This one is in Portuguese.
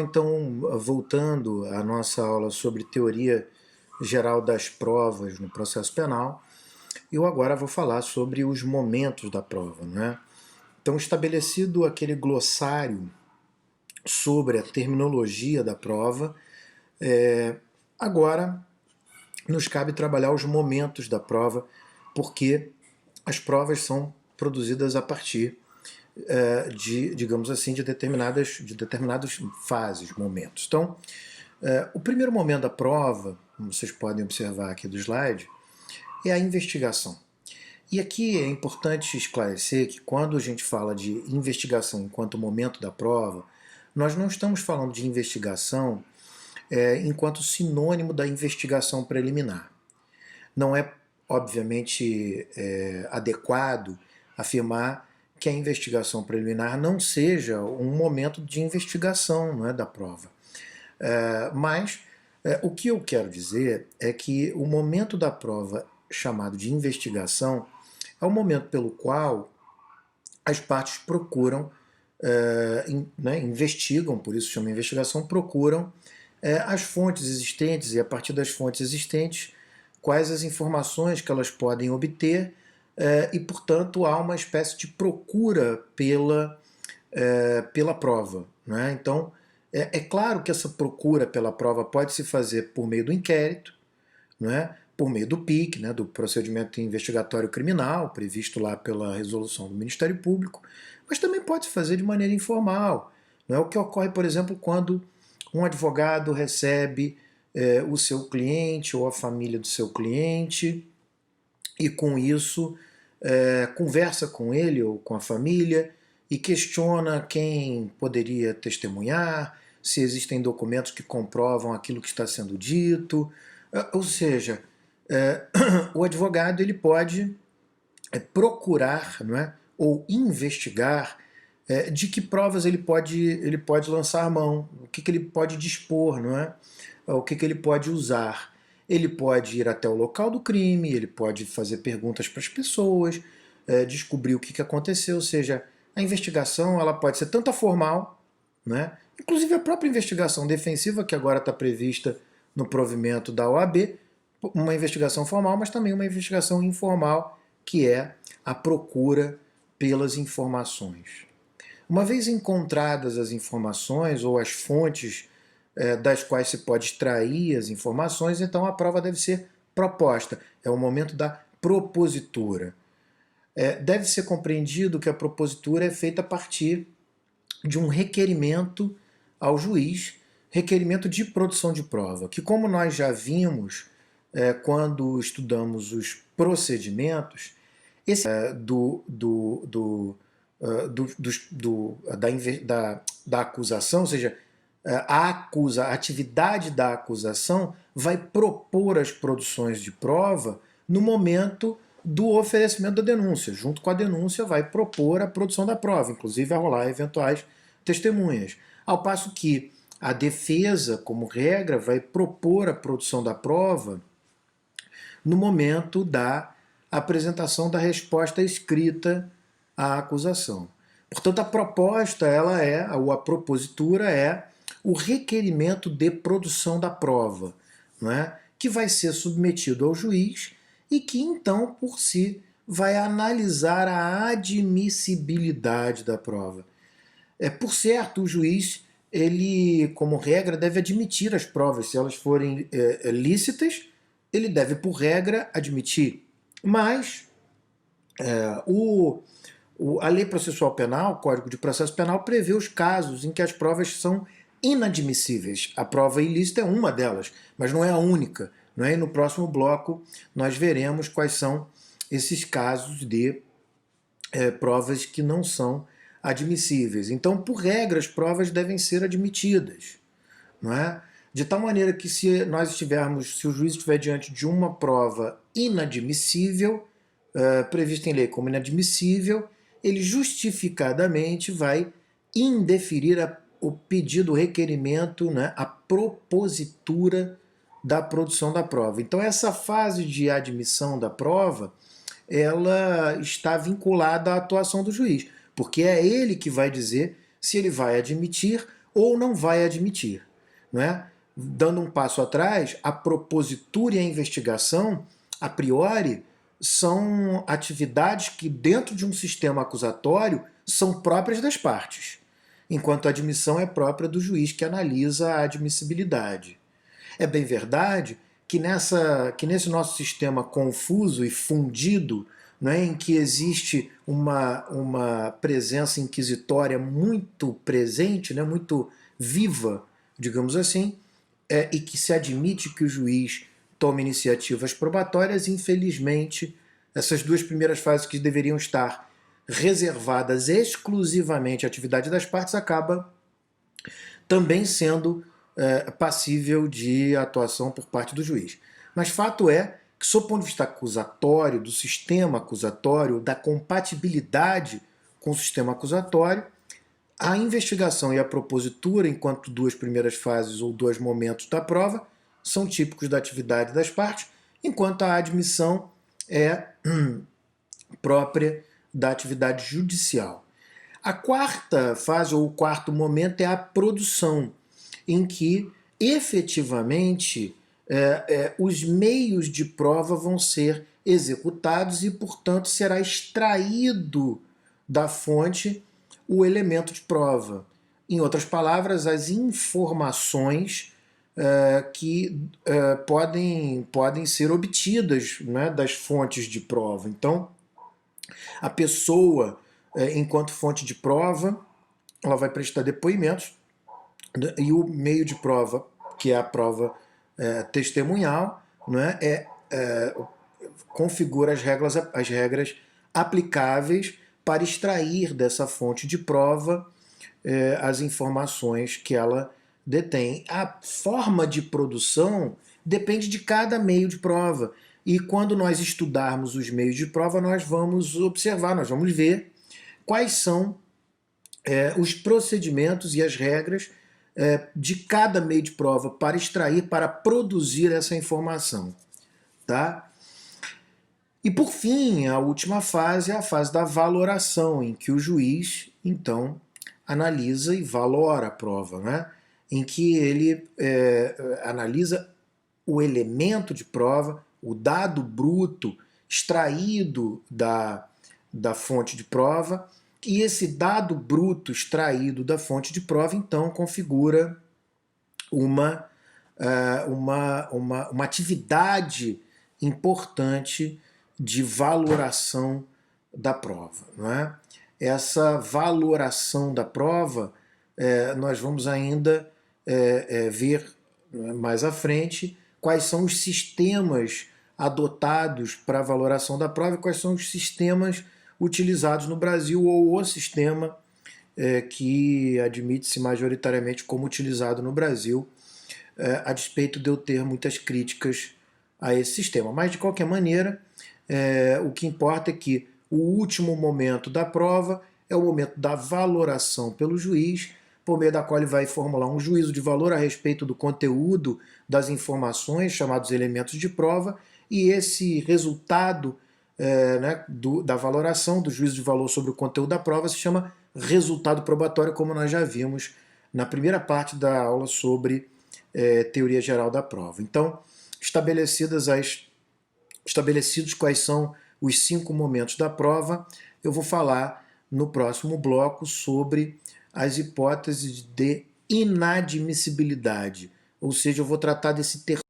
Então, voltando à nossa aula sobre teoria geral das provas no processo penal, eu agora vou falar sobre os momentos da prova, né? Então, estabelecido aquele glossário sobre a terminologia da prova, agora nos cabe trabalhar os momentos da prova, porque as provas são produzidas a partir de, digamos assim, de determinadas fases, momentos. Então, o primeiro momento da prova, como vocês podem observar aqui do slide, é a investigação. E aqui é importante esclarecer que quando a gente fala de investigação enquanto momento da prova, nós não estamos falando de investigação enquanto sinônimo da investigação preliminar. Não é, obviamente, adequado afirmar que a investigação preliminar não seja um momento de investigação, não é, da prova. Mas o que eu quero dizer é que o momento da prova chamado de investigação é o momento pelo qual as partes procuram, investigam, por isso chama investigação, procuram as fontes existentes e a partir das fontes existentes quais as informações que elas podem obter e, portanto, há uma espécie de procura pela prova. Né? Então, é claro que essa procura pela prova pode se fazer por meio do inquérito, né? Por meio do PIC, né? Do procedimento investigatório criminal, previsto lá pela resolução do Ministério Público, mas também pode se fazer de maneira informal. Não é o que ocorre, por exemplo, quando um advogado recebe o seu cliente ou a família do seu cliente e com isso conversa com ele ou com a família e questiona quem poderia testemunhar, se existem documentos que comprovam aquilo que está sendo dito. Ou seja, o advogado ele pode procurar, não é, ou investigar de que provas ele pode lançar mão, o que ele pode dispor, não é? O que ele pode usar. Ele pode ir até o local do crime, ele pode fazer perguntas para as pessoas, descobrir o que aconteceu, ou seja, a investigação ela pode ser tanto a formal, né? Inclusive a própria investigação defensiva, que agora está prevista no provimento da OAB, uma investigação formal, mas também uma investigação informal, que é a procura pelas informações. Uma vez encontradas as informações ou as fontes das quais se pode extrair as informações, então a prova deve ser proposta. É o momento da propositura. Deve ser compreendido que a propositura é feita a partir de um requerimento ao juiz, requerimento de produção de prova, que como nós já vimos quando estudamos os procedimentos, esse da acusação, ou seja, a atividade da acusação vai propor as produções de prova no momento do oferecimento da denúncia. Junto com a denúncia vai propor a produção da prova, inclusive vai rolar eventuais testemunhas. Ao passo que a defesa, como regra, vai propor a produção da prova no momento da apresentação da resposta escrita à acusação. Portanto, a proposta, ou a propositura é o requerimento de produção da prova, não é? Que vai ser submetido ao juiz e que então, por si, vai analisar a admissibilidade da prova. Por certo, o juiz, ele, como regra, deve admitir as provas. Se elas forem lícitas, ele deve, por regra, admitir. Mas a Lei Processual Penal, o Código de Processo Penal, prevê os casos em que as provas são inadmissíveis. A prova ilícita é uma delas, mas não é a única. Não é? E no próximo bloco nós veremos quais são esses casos de provas que não são admissíveis. Então, por regra, as provas devem ser admitidas. Não é? De tal maneira que se o juiz estiver diante de uma prova inadmissível, prevista em lei como inadmissível, ele justificadamente vai indeferir o pedido, o requerimento, né, a propositura da produção da prova. Então essa fase de admissão da prova, ela está vinculada à atuação do juiz, porque é ele que vai dizer se ele vai admitir ou não vai admitir, não é? Dando um passo atrás, a propositura e a investigação, a priori, são atividades que, dentro de um sistema acusatório, são próprias das partes, enquanto a admissão é própria do juiz que analisa a admissibilidade. É bem verdade que nesse nosso sistema confuso e fundido, né, em que existe uma presença inquisitória muito presente, né, muito viva, digamos assim, e que se admite que o juiz tome iniciativas probatórias, infelizmente, essas duas primeiras fases que deveriam estar reservadas exclusivamente à atividade das partes acaba também sendo passível de atuação por parte do juiz. Mas fato é que, sob o ponto de vista acusatório, do sistema acusatório, da compatibilidade com o sistema acusatório, a investigação e a propositura, enquanto duas primeiras fases ou dois momentos da prova, são típicos da atividade das partes, enquanto a admissão é própria da atividade judicial. A quarta fase, ou o quarto momento, é a produção, em que efetivamente os meios de prova vão ser executados e, portanto, será extraído da fonte o elemento de prova. Em outras palavras, as informações que podem ser obtidas, né, das fontes de prova. Então, a pessoa, enquanto fonte de prova, ela vai prestar depoimentos, e o meio de prova, que é a prova testemunhal, né, configura as regras aplicáveis para extrair dessa fonte de prova as informações que ela detém. A forma de produção depende de cada meio de prova. E quando nós estudarmos os meios de prova, nós vamos observar, nós vamos ver quais são os procedimentos e as regras de cada meio de prova para extrair, para produzir essa informação. Tá? E por fim, a última fase é a fase da valoração, em que o juiz, então, analisa e valora a prova, né? Em que ele analisa o elemento de prova, o dado bruto extraído da fonte de prova, e esse dado bruto extraído da fonte de prova, então, configura uma atividade importante de valoração da prova. Não é? Essa valoração da prova, nós vamos ainda ver mais à frente quais são os sistemas adotados para a valoração da prova e quais são os sistemas utilizados no Brasil, ou o sistema que admite-se majoritariamente como utilizado no Brasil, a despeito de eu ter muitas críticas a esse sistema. Mas, de qualquer maneira, o que importa é que o último momento da prova é o momento da valoração pelo juiz, por meio da qual ele vai formular um juízo de valor a respeito do conteúdo das informações, chamados elementos de prova, e esse resultado da valoração, do juízo de valor sobre o conteúdo da prova, se chama resultado probatório, como nós já vimos na primeira parte da aula sobre teoria geral da prova. Então, estabelecidos quais são os 5 momentos da prova, eu vou falar no próximo bloco sobre as hipóteses de inadmissibilidade, ou seja, eu vou tratar desse terceiro